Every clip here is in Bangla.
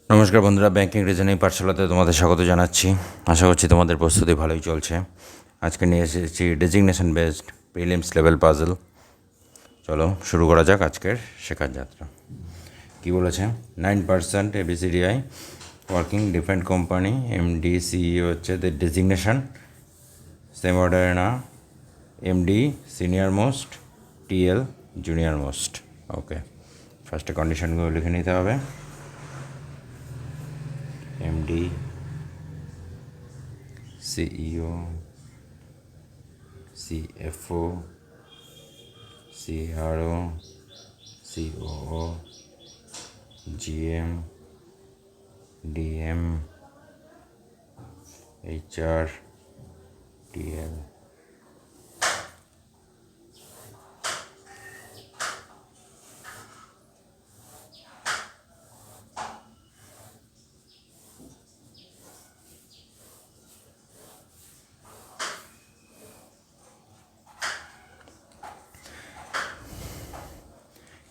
নমস্কার বন্ধুরা, ব্যাংকিং রিজনিং পাঠশালাতে তোমাদের স্বাগত জানাচ্ছি। আশা করছি তোমাদের প্রস্তুতি ভালোই চলছে। আজকে নিয়ে এসেছি designation based prelims level puzzle. চলো শুরু করা যাক আজকের শেখার যাত্রা। কী বলেছে? 9% ABCDI working different company, MD CEO হচ্ছে দ্য ডেজিগনেশন, সেম অর্ডারে না, MD senior most, TL junior most. Okay, ফার্স্টে কন্ডিশনগুলো লিখে নিতে হবে। MD CEO, CFO, CRO, COO, GM, DM, HR, TL।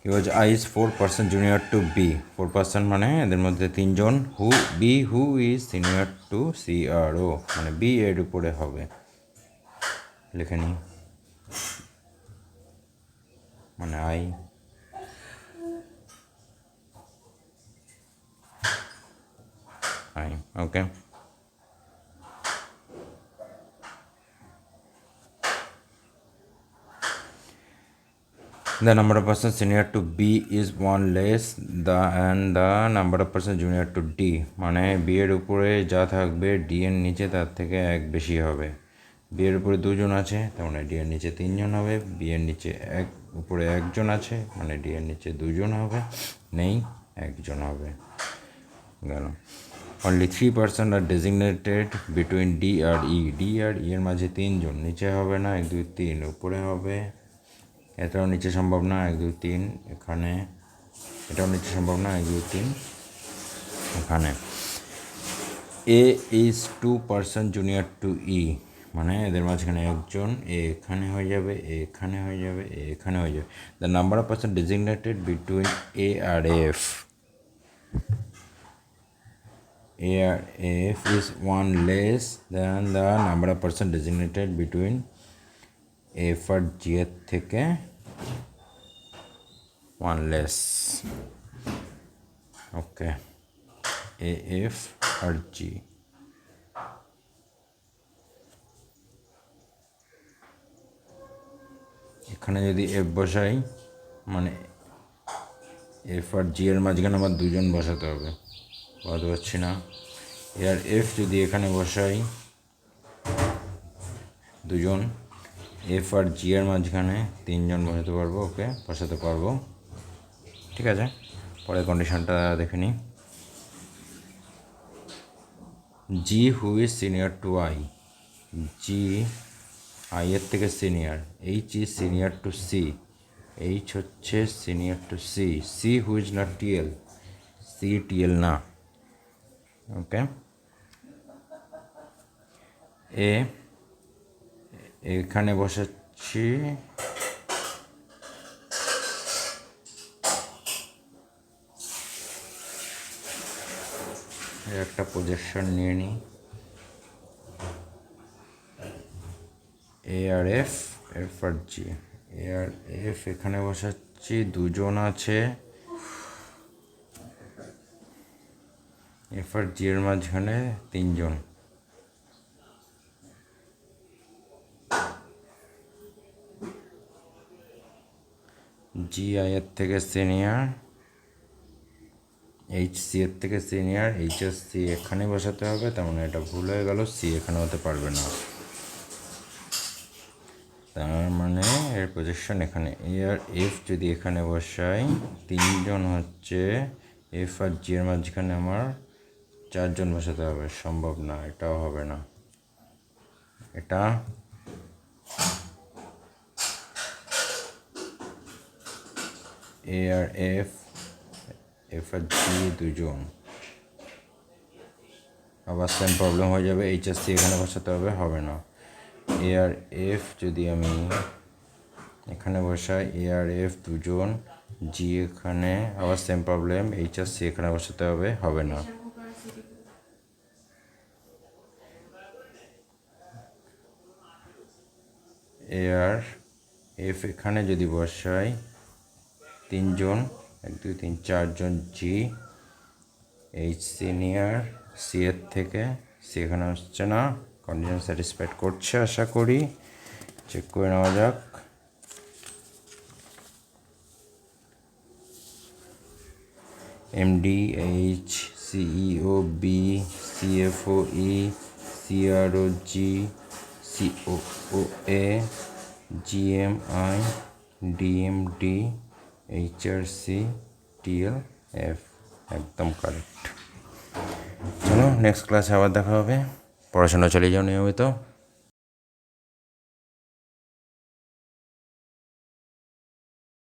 He was I is 4% junior to B। 4% মানে এদের মধ্যে তিনজন। who is senior to CRO, মানে B এর উপরে হবে। লিখে নিই, মানে I okay. The number of persons senior to B is one less and the number of persons junior to D, মানে B এর উপরে যা থাকবে D এর নিচে তার থেকে এক বেশি হবে। B এর উপরে দুজন আছে, তার মানে D এর নিচে তিনজন হবে। B এর নিচে উপরে একজন আছে, মানে D এর নিচে দুজন হবে। নেই, একজন হবে। গেল। Only 3% are designated between D R E। D R E এর মাঝে তিনজন, নিচে হবে না, 1 2 3, উপরে হবে। এটাও নিচে সম্ভব না, 1 2 3 এখানে। এটাও নিচে সম্ভব না, 1 2 3 এখানে। A is 2% junior to E, মানে এদের মাঝখানে একজন। এ এখানে হয়ে যাবে, এখানে হয়ে যাবে, এখানে হয়ে যাবে। The number of person designated between A আর F, A আর F is one less than the number of person designated between F R G এর থেকে one less। ওকে, AF আর G। এখানে যদি F বসাই, মানে F আর G এর মাঝখানে আমার দুজন বসাতে হবে, বলতে পারছি না। এর F যদি এখানে বসাই, দুজন। F আর G এর মাঝখানে তিনজন বসাতে পারবো। ওকে, বসাতে পারবো, ঠিক আছে। পরের কন্ডিশনটা দেখে নিই। G who is senior to I, G I এর থেকে senior. H is senior to C, H হচ্ছে senior to C। C who is not TL, C TL না। ওকে, এখানে বসাচ্ছি, একটা প্রজেকশন নিয়ে নিই। A আর F, F R G। A আর F এখানে বসাচ্ছি, দুজন আছে। F আর G এর মাঝখানে তিনজন। G I এর থেকে সিনিয়র, H C এর থেকে সিনিয়র। H আর C এখানে বসাতে হবে, তার মানে এটা ভুল হয়ে গেল, C এখানে হতে পারবে না। তার মানে এর প্রজেকশন এখানে। A আর F যদি এখানে বসাই, তিনজন হচ্ছে। F আর G এর মাঝখানে আমার চারজন বসাতে হবে, সম্ভব না, এটাও হবে না। এটা A আর F, F আর G দুজন, আবার সেম প্রবলেম হয়ে যাবে। H আর C এখানে বসাতে হবে, হবে না। A আর F যদি আমি এখানে বসাই, A আর F দুজন, জি এখানে আবার same problem, H R C এখানে বসাতে হবে, হবে না। এ আর এফ এখানে যদি বসাই, তিনজন, 1 2 3 4 জন জি, এইচ সিনিয়র, সি এর থেকে, সি এখানে হচ্ছে না, কন্ডিশন স্যাটিসফাইড করছে আশা করি, চেক করে নেওয়া যাক। MD, H, CEO, B, CFO, E, CRO, G, COO, A, GMI, DMD, HRC, TL, F, একদম কারেক্ট। চলো নেক্সট ক্লাসে আবার দেখা হবে, পড়াশোনা চালিয়ে যাও নিয়মিত।